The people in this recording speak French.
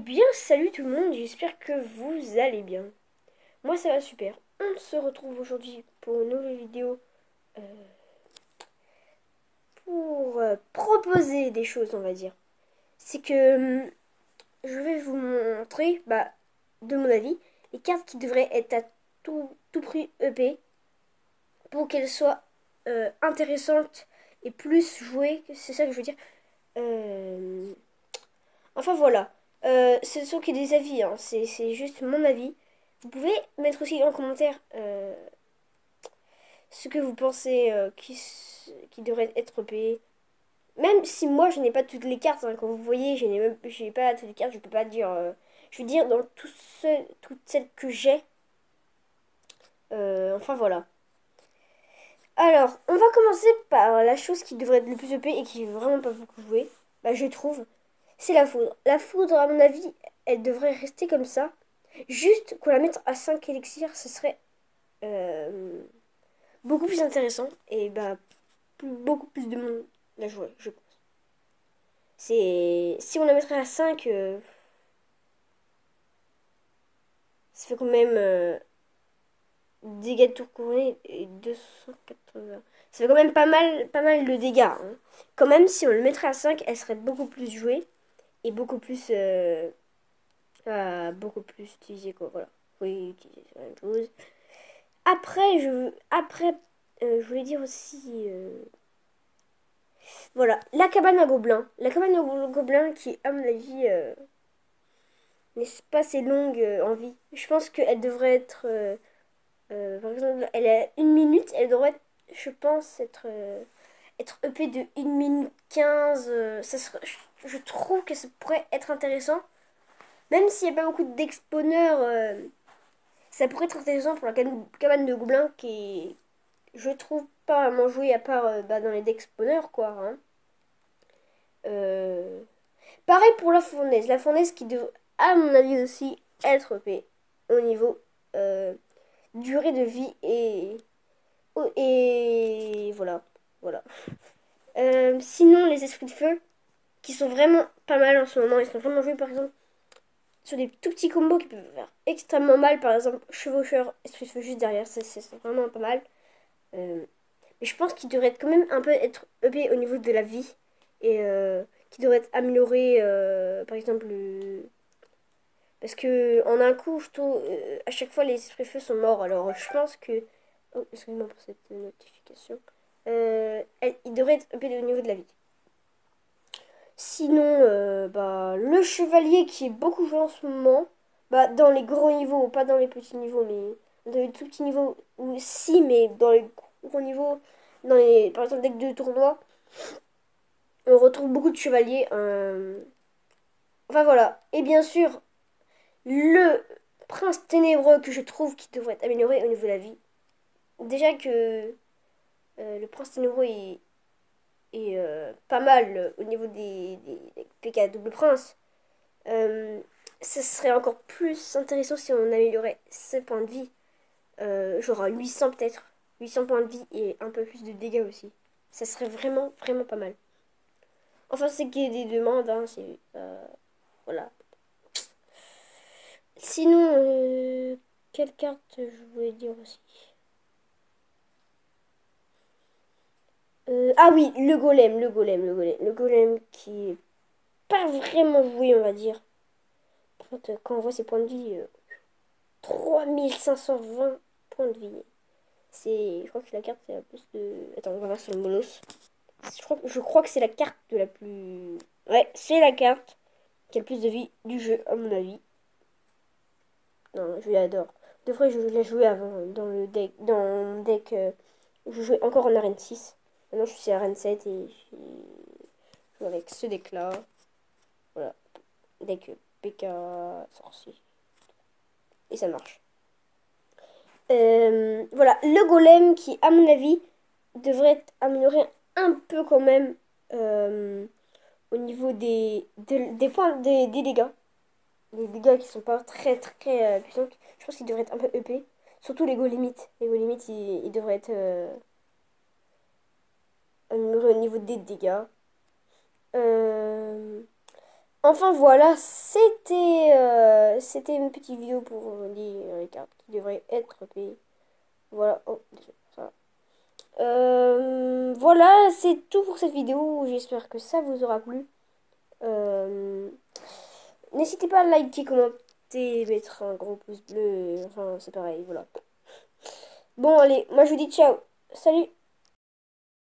bien, salut tout le monde, j'espère que vous allez bien. Moi ça va super. On se retrouve aujourd'hui pour une nouvelle vidéo euh, pour proposer des choses, on va dire. C'est que je vais vous montrer, de mon avis, les cartes qui devraient être à tout prix EP pour qu'elles soient intéressantes et plus jouées, c'est ça que je veux dire. Euh, Enfin voilà. Ce sont que des avis, hein. C'est juste mon avis. Vous pouvez mettre aussi en commentaire ce que vous pensez qui devrait être payé. Même si moi je n'ai pas toutes les cartes, hein. Comme vous voyez, j'ai pas toutes les cartes, je peux pas dire. Je veux dire dans toutes celles que j'ai. Enfin voilà. Alors, on va commencer par la chose qui devrait être le plus EP et qui est vraiment pas beaucoup jouée. Je trouve. C'est la foudre. La foudre, à mon avis, elle devrait rester comme ça. Juste qu'on la mette à 5 élixirs, ce serait euh, beaucoup plus intéressant. Et beaucoup plus de monde la jouer, je pense. Si on la mettrait à 5 ça fait quand même dégâts de tour couronné et 280. Ça fait quand même pas mal de dégâts, hein. Quand même, si on le mettrait à 5 elle serait beaucoup plus jouée et beaucoup plus utilisée, quoi. Voilà. Oui, utiliser la même chose. Je voulais dire aussi, voilà, la cabane à gobelins. La cabane à gobelins qui, à mon avis, n'est pas assez longue en vie. Je pense qu'elle devrait être, par exemple, elle a 1 minute, elle devrait, je pense, être EP de 1 minute 15. Je trouve que ça pourrait être intéressant. Même s'il n'y a pas beaucoup d'exponeurs, ça pourrait être intéressant pour la cabane de gobelins qui est, je trouve, pas vraiment jouée à part dans les d'exponeurs, quoi, hein. Euh, Pareil pour la fournaise. La fournaise qui devrait, à mon avis aussi, être OP au niveau euh, durée de vie et voilà. Voilà. Sinon, les esprits de feu, qui sont vraiment pas mal en ce moment, ils sont vraiment joués par exemple sur des tout petits combos qui peuvent faire extrêmement mal. Par exemple, chevaucheur, esprit de feu juste derrière, c'est vraiment pas mal. Euh, mais je pense qu'il devrait quand même un peu être upé au niveau de la vie et qui devrait être amélioré, par exemple, parce que en un coup, je trouve, à chaque fois les esprits feu sont morts. Alors je pense que, oh, excuse-moi pour cette notification, il devrait être upé au niveau de la vie. Sinon, le chevalier qui est beaucoup joué en ce moment, dans les gros niveaux, pas dans les petits niveaux, mais dans les tout petits niveaux, ou si, mais dans les gros niveaux, par exemple, deck de tournoi, on retrouve beaucoup de chevaliers. Enfin voilà. Et bien sûr, le prince ténébreux que je trouve qui devrait être amélioré au niveau de la vie. Déjà que le prince ténébreux est pas mal au niveau des PK double prince. Euh, Ça serait encore plus intéressant si on améliorait ses points de vie. Genre à 800 peut-être. 800 points de vie et un peu plus de dégâts aussi. Ça serait vraiment, vraiment pas mal. Enfin, c'est qu'il y a des demandes, hein, c'est... voilà. Sinon, quelle carte je voulais dire aussi? Ah oui, le golem qui est pas vraiment joué, on va dire. Par contre, quand on voit ses points de vie, 3520 points de vie. Je crois que la carte, c'est la plus de... Attends, on va voir sur le molos. Je crois que c'est la carte de la plus... Ouais, c'est la carte qui a le plus de vie du jeu, à mon avis. Non, je l'adore. De vrai, je l'ai joué avant dans le deck où je jouais encore en arène 6. Maintenant, je suis à arène 7 et je joue avec ce deck-là. Voilà, deck PK sorcier. Et ça marche. Voilà, le golem qui, à mon avis, devrait être amélioré un peu quand même au niveau des points, des dégâts. Les dégâts qui sont pas très très puissants. Je pense qu'ils devraient être un peu EP. Surtout les golemites. Les golemites, ils devraient être améliorés au niveau des dégâts. Euh, Enfin voilà, c'était une petite vidéo pour les cartes qui devraient être payées. Voilà, oh, désolé, ça va. Voilà, c'est tout pour cette vidéo. J'espère que ça vous aura plu. Euh, N'hésitez pas à liker, commenter, mettre un gros pouce bleu. Enfin, c'est pareil, voilà. Bon, allez, moi je vous dis ciao. Salut!